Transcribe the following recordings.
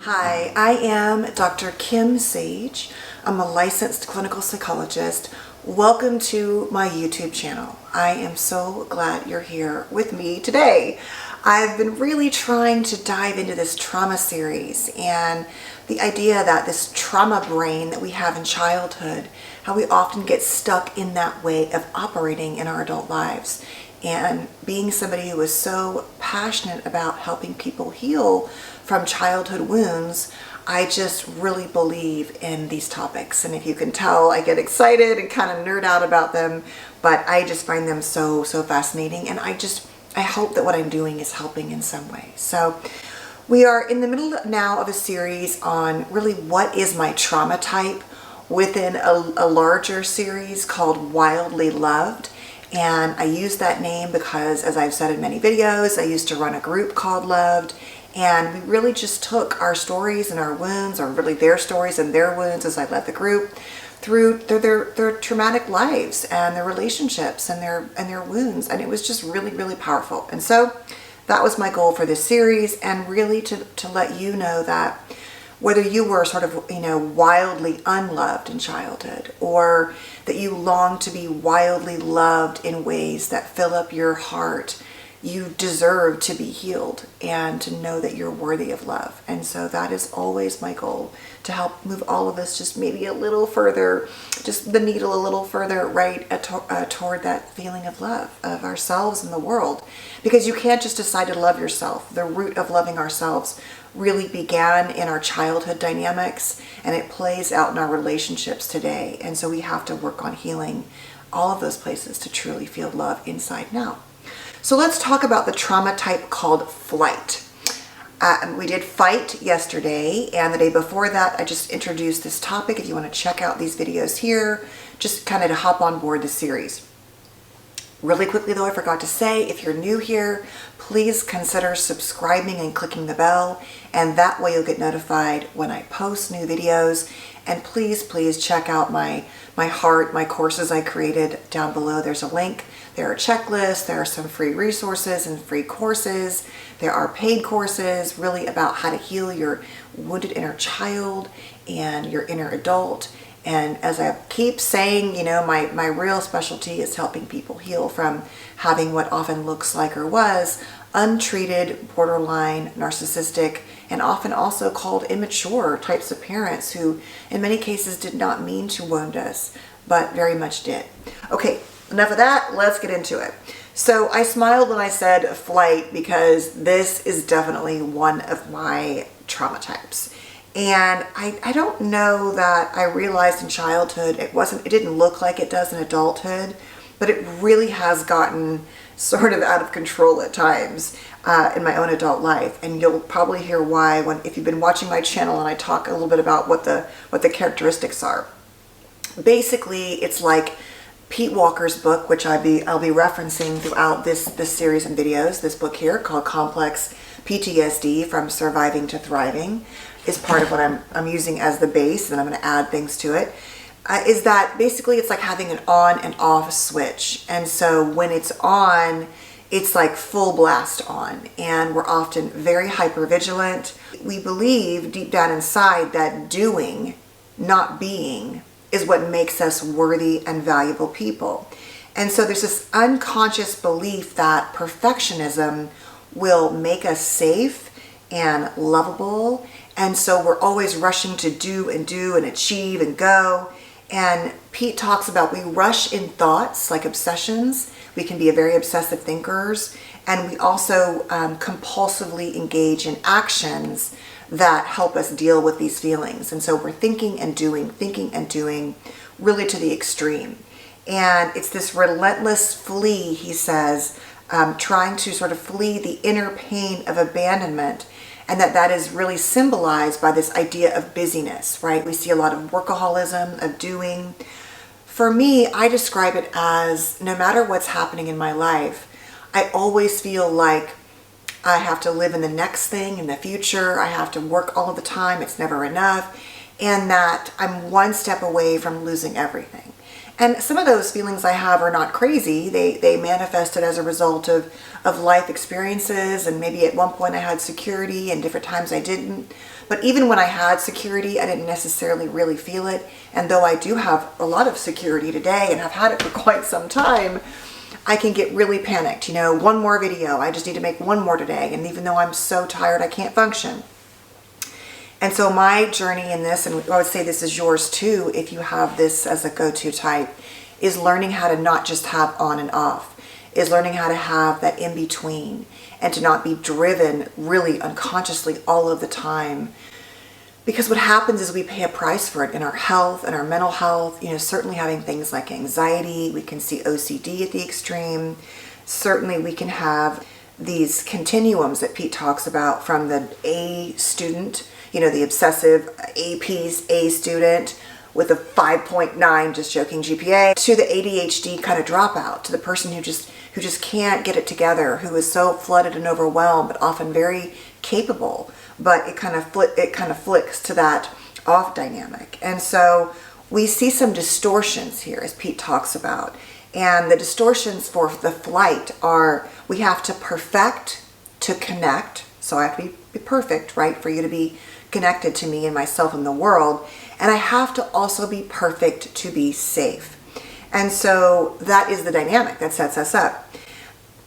Hi, I am Dr. Kim Sage. I'm a licensed clinical psychologist. Welcome to my YouTube channel. I am so glad you're here with me today. I've been really trying to dive into this trauma series and the idea that this trauma brain that we have in childhood, how we often get stuck in that way of operating in our adult lives. And being somebody who is so passionate about helping people heal from childhood wounds, I just really believe in these topics. And if you can tell, I get excited and kind of nerd out about them, but I just find them so fascinating. And I hope that what I'm doing is helping in some way. So we are in the middle now of a series on really what is my trauma type within a larger series called Wildly Loved. And I use that name because, as I've said in many videos, I used to run a group called Loved, and we really just took our stories and our wounds, or really their stories and their wounds as I led the group, through their traumatic lives and their relationships and their wounds, and it was just really powerful. And so that was my goal for this series, and really to let you know that whether you were sort of, wildly unloved in childhood, or that you long to be wildly loved in ways that fill up your heart, you deserve to be healed and to know that you're worthy of love. And so that is always my goal, to help move all of us just maybe a little further, just the needle a little further right toward that feeling of love of ourselves and the world. Because you can't just decide to love yourself. The root of loving ourselves really began in our childhood dynamics, and it plays out in our relationships today. And so we have to work on healing all of those places to truly feel love inside now. So let's talk about the trauma type called flight. We did fight yesterday, and the day before that I just introduced this topic. If you want to check out these videos here, just kind of to hop on board the series. Really quickly though, I forgot to say, if you're new here, please consider subscribing and clicking the bell, and that way you'll get notified when I post new videos. And please check out my courses I created down below. There's a link. There are checklists, there are some free resources and free courses. There are paid courses really about how to heal your wounded inner child and your inner adult. And as I keep saying, my real specialty is helping people heal from having what often looks like or was untreated, borderline, narcissistic, and often also called immature types of parents who in many cases did not mean to wound us, but very much did. Okay, enough of that, let's get into it. So I smiled when I said flight because this is definitely one of my trauma types. And I don't know that I realized in childhood it didn't look like it does in adulthood, but it really has gotten sort of out of control at times in my own adult life. And you'll probably hear why if you've been watching my channel and I talk a little bit about what the characteristics are. Basically, it's like Pete Walker's book, which I'll be referencing throughout this series of videos. This book here called Complex PTSD from Surviving to Thriving is part of what I'm using as the base, and I'm going to add things to it. Is that basically it's like having an on and off switch. And so when it's on, it's like full blast on, and we're often very hypervigilant. We believe deep down inside that doing, not being, is what makes us worthy and valuable people. And so there's this unconscious belief that perfectionism will make us safe and lovable. And so we're always rushing to do and achieve and go. And Pete talks about we rush in thoughts like obsessions. We can be very obsessive thinkers. And we also compulsively engage in actions that help us deal with these feelings. And so we're thinking and doing really to the extreme. And it's this relentless flee, he says, trying to sort of flee the inner pain of abandonment. And that is really symbolized by this idea of busyness, right? We see a lot of workaholism, of doing. For me, I describe it as no matter what's happening in my life, I always feel like I have to live in the next thing, in the future. I have to work all of the time. It's never enough. And that I'm one step away from losing everything. And some of those feelings I have are not crazy. They manifested as a result of life experiences, and maybe at one point I had security and different times I didn't. But even when I had security, I didn't necessarily really feel it. And though I do have a lot of security today and have had it for quite some time, I can get really panicked. You know, one more video, I just need to make one more today. And even though I'm so tired, I can't function. And so my journey in this, and I would say this is yours too, if you have this as a go-to type, is learning how to not just have on and off, is learning how to have that in between, and to not be driven really unconsciously all of the time. Because what happens is we pay a price for it in our health and our mental health, you know, certainly having things like anxiety, we can see OCD at the extreme. Certainly we can have these continuums that Pete talks about, from the A student, you know, the obsessive A-piece A student with a 5.9, just joking, GPA, to the ADHD kind of dropout, to the person who just can't get it together, who is so flooded and overwhelmed, but often very capable, but it kind of flicks to that off dynamic. And so we see some distortions here, as Pete talks about. And the distortions for the flight are, we have to perfect to connect. So I have to be perfect, right, for you to be connected to me and myself and the world. And I have to also be perfect to be safe. And so that is the dynamic that sets us up.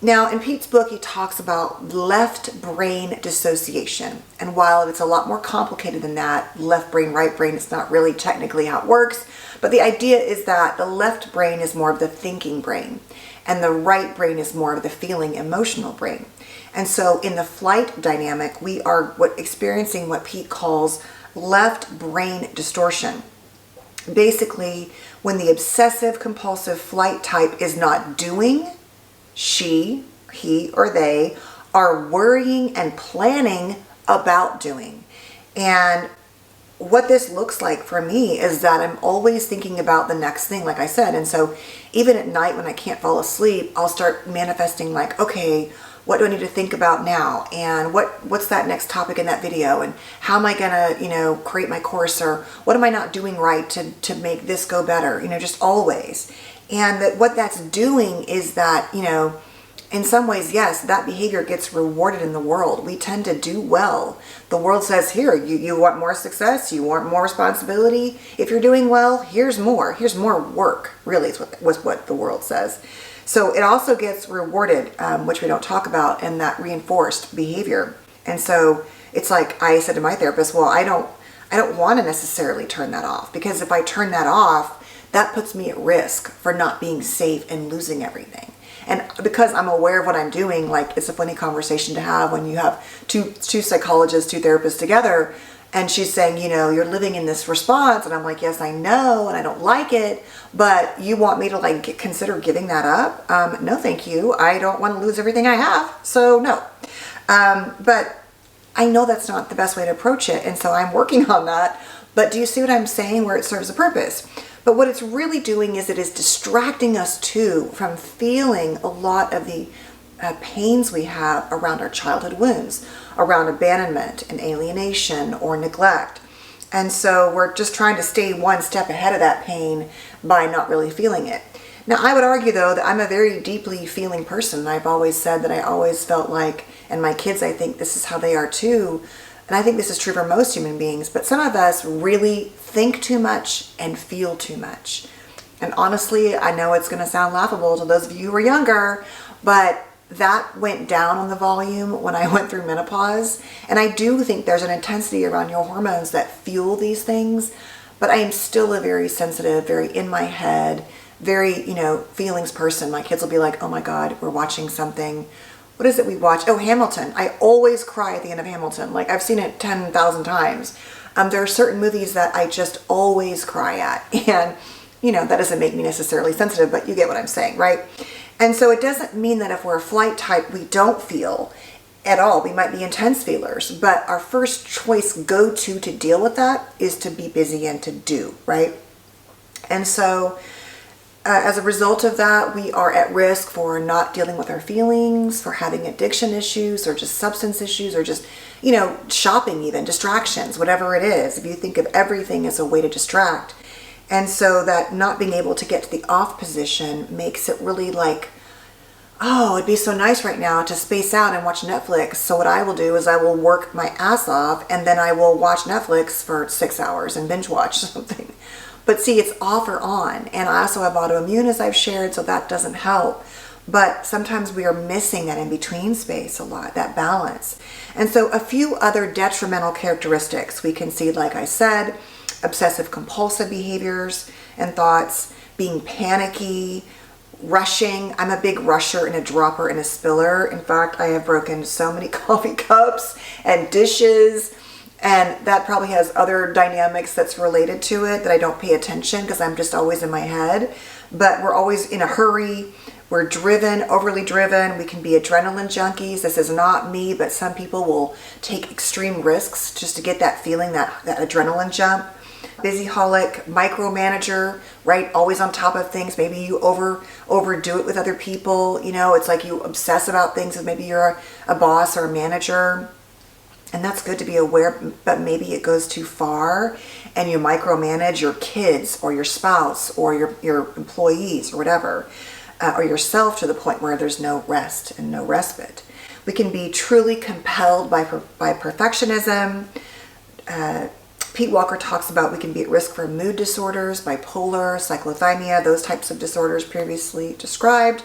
Now, in Pete's book, he talks about left brain dissociation. And while it's a lot more complicated than that, left brain, right brain, it's not really technically how it works. But the idea is that the left brain is more of the thinking brain, and the right brain is more of the feeling, emotional brain. And so in the flight dynamic, we are experiencing what Pete calls left brain distortion. Basically, when the obsessive compulsive flight type is not doing, she, he, or they are worrying and planning about doing. And what this looks like for me is that I'm always thinking about the next thing, like I said. And so even at night when I can't fall asleep, I'll start manifesting like, okay, what do I need to think about now? And what's that next topic in that video? And how am I gonna, you know, create my course? Or what am I not doing right to make this go better? You know, just always. And what that's doing is that, you know, in some ways, yes, that behavior gets rewarded in the world. We tend to do well. The world says, here, you want more success, you want more responsibility. If you're doing well, here's more work, really, is what the world says. So it also gets rewarded, which we don't talk about, in that reinforced behavior. And so it's like I said to my therapist, well, I don't want to necessarily turn that off, because if I turn that off, that puts me at risk for not being safe and losing everything. And because I'm aware of what I'm doing, like, it's a funny conversation to have when you have two psychologists, two therapists together, and she's saying, you know, you're living in this response. And I'm like, yes, I know, and I don't like it, but you want me to like consider giving that up? No, thank you. I don't want to lose everything I have. So no. But I know that's not the best way to approach it. And so I'm working on that. But do you see what I'm saying, where it serves a purpose? But what it's really doing is it is distracting us too from feeling a lot of the pains we have around our childhood wounds, around abandonment and alienation or neglect. And so we're just trying to stay one step ahead of that pain by not really feeling it. Now, I would argue, though, that I'm a very deeply feeling person. I've always said that I always felt like, and my kids, I think this is how they are too, and I think this is true for most human beings, but some of us really think too much and feel too much. And honestly, I know it's going to sound laughable to those of you who are younger, but that went down on the volume when I went through menopause. And I do think there's an intensity around your hormones that fuel these things, but I am still a very sensitive, very in my head, very, you know, feelings person. My kids will be like, oh my God, we're watching something. What is it we watch? Oh, Hamilton. I always cry at the end of Hamilton. Like, I've seen it 10,000 times. There are certain movies that I just always cry at. And, you know, that doesn't make me necessarily sensitive, but you get what I'm saying, right? And so it doesn't mean that if we're a flight type, we don't feel at all. We might be intense feelers, but our first choice go-to to deal with that is to be busy and to do, right? And so as a result of that, we are at risk for not dealing with our feelings, for having addiction issues, or just substance issues, or just, you know, shopping even, distractions, whatever it is. If you think of everything as a way to distract. And so that not being able to get to the off position makes it really like, oh, it'd be so nice right now to space out and watch Netflix. So what I will do is I will work my ass off and then I will watch Netflix for 6 hours and binge watch something. But see, it's off or on. And I also have autoimmune, as I've shared, so that doesn't help. But sometimes we are missing that in-between space a lot, that balance. And so a few other detrimental characteristics we can see, like I said, obsessive compulsive behaviors and thoughts, being panicky, rushing. I'm a big rusher and a dropper and a spiller. In fact, I have broken so many coffee cups and dishes, and that probably has other dynamics that's related to it that I don't pay attention because I'm just always in my head. But we're always in a hurry. We're driven, overly driven. We can be adrenaline junkies. This is not me, but some people will take extreme risks just to get that feeling, that adrenaline jump. Busyholic, micromanager, right? Always on top of things. Maybe you overdo it with other people. You know, it's like you obsess about things, and maybe you're a boss or a manager. And that's good to be aware, but maybe it goes too far and you micromanage your kids or your spouse or your employees or whatever, or yourself to the point where there's no rest and no respite. We can be truly compelled by perfectionism. Pete Walker talks about we can be at risk for mood disorders, bipolar, cyclothymia, those types of disorders previously described,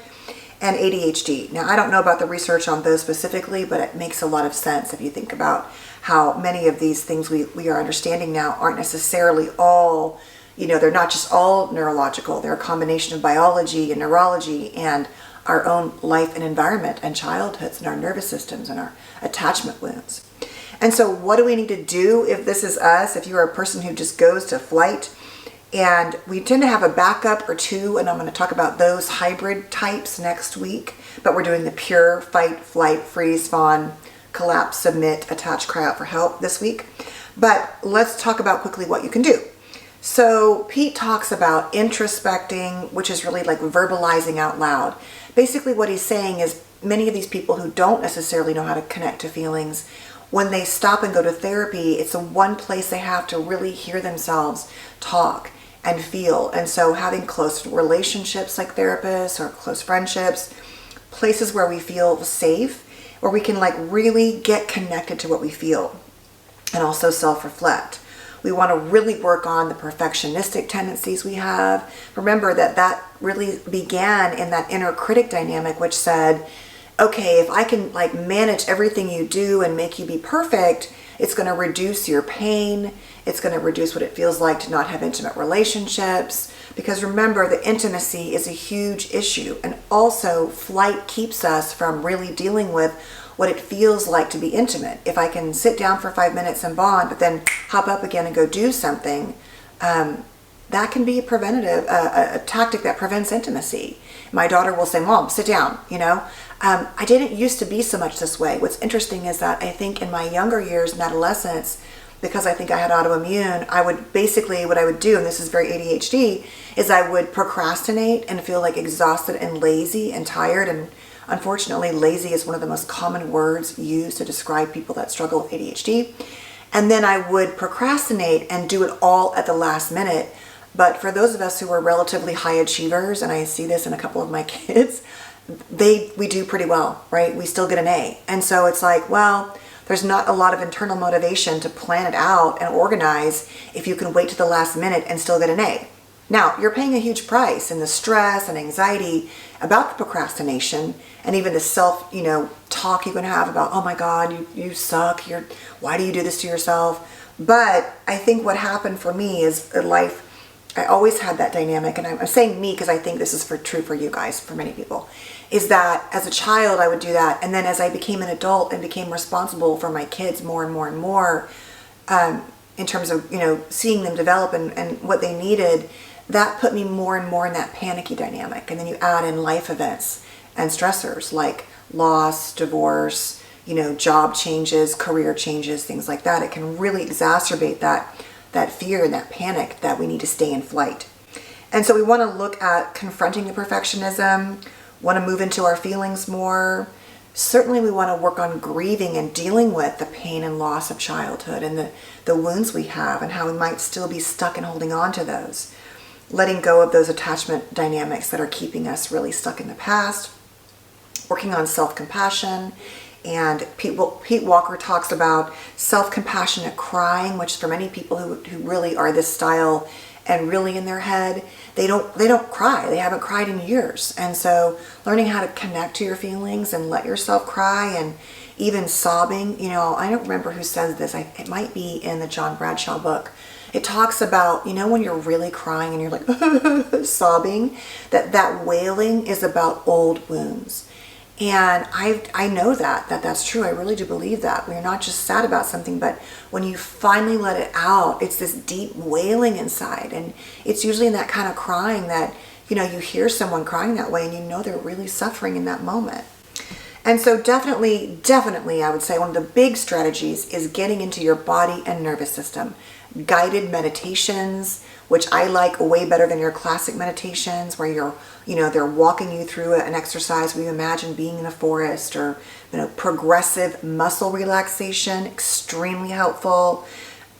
and ADHD. Now, I don't know about the research on those specifically, but it makes a lot of sense if you think about how many of these things we are understanding now aren't necessarily all, they're not just all neurological. They're a combination of biology and neurology and our own life and environment and childhoods and our nervous systems and our attachment wounds. And so what do we need to do if this is us, if you're a person who just goes to flight? And we tend to have a backup or two, and I'm going to talk about those hybrid types next week. But we're doing the pure fight, flight, freeze, fawn, collapse, submit, attach, cry out for help this week. But let's talk about quickly what you can do. So Pete talks about introspecting, which is really like verbalizing out loud. Basically what he's saying is many of these people who don't necessarily know how to connect to feelings, when they stop and go to therapy, it's the one place they have to really hear themselves talk and feel. And so having close relationships like therapists or close friendships, places where we feel safe, where we can like really get connected to what we feel and also self-reflect. We want to really work on the perfectionistic tendencies we have. Remember that really began in that inner critic dynamic, which said, okay, if I can like manage everything you do and make you be perfect, it's going to reduce your pain. It's going to reduce what it feels like to not have intimate relationships. Because remember, the intimacy is a huge issue. And also, flight keeps us from really dealing with what it feels like to be intimate. If I can sit down for 5 minutes and bond, but then hop up again and go do something, that can be a tactic that prevents intimacy. My daughter will say, Mom, sit down, I didn't used to be so much this way. What's interesting is that I think in my younger years in adolescence, because I think I had autoimmune, what I would do, and this is very ADHD, is I would procrastinate and feel like exhausted and lazy and tired. And unfortunately, lazy is one of the most common words used to describe people that struggle with ADHD. And then I would procrastinate and do it all at the last minute. But for those of us who are relatively high achievers, and I see this in a couple of my kids, we do pretty well, right? We still get an A. And so it's like, well, there's not a lot of internal motivation to plan it out and organize if you can wait to the last minute and still get an A. Now, you're paying a huge price in the stress and anxiety about the procrastination and even the self, talk you can have about, oh my God, you suck. Why do you do this to yourself? But I think what happened for me is in life, I always had that dynamic, and I'm saying me because I think this is true for you guys, for many people, is that as a child I would do that, and then as I became an adult and became responsible for my kids more and more and more, in terms of seeing them develop and what they needed, that put me more and more in that panicky dynamic. And then you add in life events and stressors like loss, divorce, job changes, career changes, things like that. It can really exacerbate that fear and that panic that we need to stay in flight. And so we want to look at confronting the perfectionism, want to move into our feelings more. Certainly we want to work on grieving and dealing with the pain and loss of childhood and the wounds we have and how we might still be stuck and holding on to those. Letting go of those attachment dynamics that are keeping us really stuck in the past. working on self-compassion. And Pete Walker talks about self-compassionate crying, which for many people who really are this style and really in their head, they don't cry. They haven't cried in years. And so learning how to connect to your feelings and let yourself cry, and even sobbing. You know, I don't remember who says this. It might be in the John Bradshaw book. It talks about, you know, when you're really crying and you're like sobbing, that wailing is about old wounds. And I know that's true. I really do believe that. We're not just sad about something, but when you finally let it out, it's this deep wailing inside. And it's usually in that kind of crying that, you know, you hear someone crying that way and you know they're really suffering in that moment. And so definitely, I would say one of the big strategies is getting into your body and nervous system. Guided meditations, which I like way better than your classic meditations where they're walking you through an exercise where you imagine being in a forest, or, you know, progressive muscle relaxation, extremely helpful.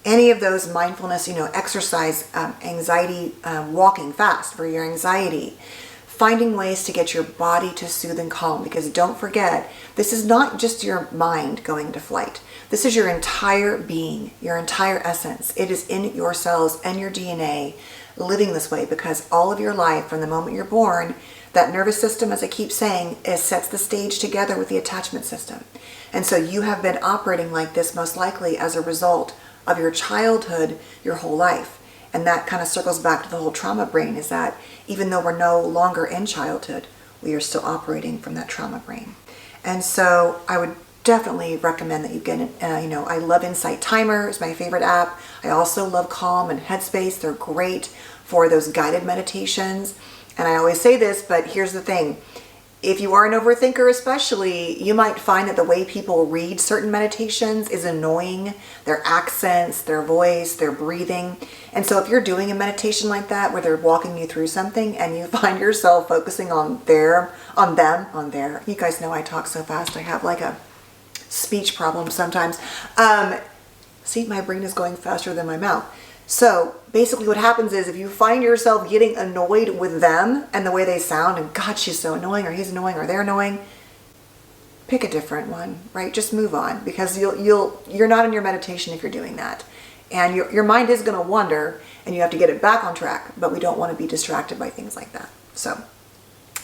Any of those mindfulness, you know, exercise, anxiety, walking fast for your anxiety. Finding ways to get your body to soothe and calm, because don't forget, this is not just your mind going to flight. This is your entire being, your entire essence. It is in your cells and your DNA living this way, because all of your life, from the moment you're born, that nervous system, as I keep saying, sets the stage together with the attachment system. And so you have been operating like this most likely as a result of your childhood, your whole life. And that kind of circles back to the whole trauma brain, is that even though we're no longer in childhood, we are still operating from that trauma brain. And so I would definitely recommend that you get I love Insight Timer, is my favorite app. I also love Calm and Headspace. They're great for those guided meditations. And I always say this, but here's the thing. If you are an overthinker especially, you might find that the way people read certain meditations is annoying. Their accents, their voice, their breathing. And so if you're doing a meditation like that where they're walking you through something and you find yourself focusing on their, you guys know I talk so fast. I have like a speech problem sometimes. See, my brain is going faster than my mouth. So basically what happens is, if you find yourself getting annoyed with them and the way they sound, and God, she's so annoying, or he's annoying, or they're annoying, pick a different one, right? Just move on, because you're not in your meditation if you're doing that. And your mind is going to wander, and you have to get it back on track, but we don't want to be distracted by things like that. So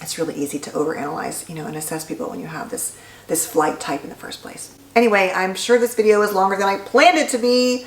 it's really easy to overanalyze, and assess people when you have this flight type in the first place. Anyway, I'm sure this video is longer than I planned it to be,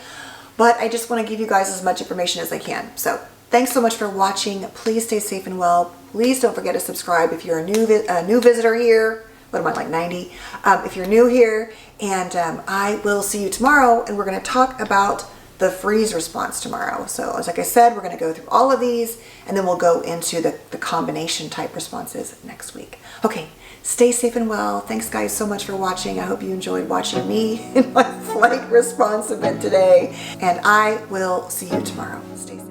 but I just want to give you guys as much information as I can. So thanks so much for watching. Please stay safe and well. Please don't forget to subscribe if you're a new visitor here. What am I, like 90? If you're new here, and I will see you tomorrow, and we're going to talk about the freeze response tomorrow. So as like I said, we're going to go through all of these, and then we'll go into the combination type responses next week. Okay, stay safe and well. Thanks guys so much for watching. I hope you enjoyed watching me in my flight response event today, and I will see you tomorrow. Stay safe.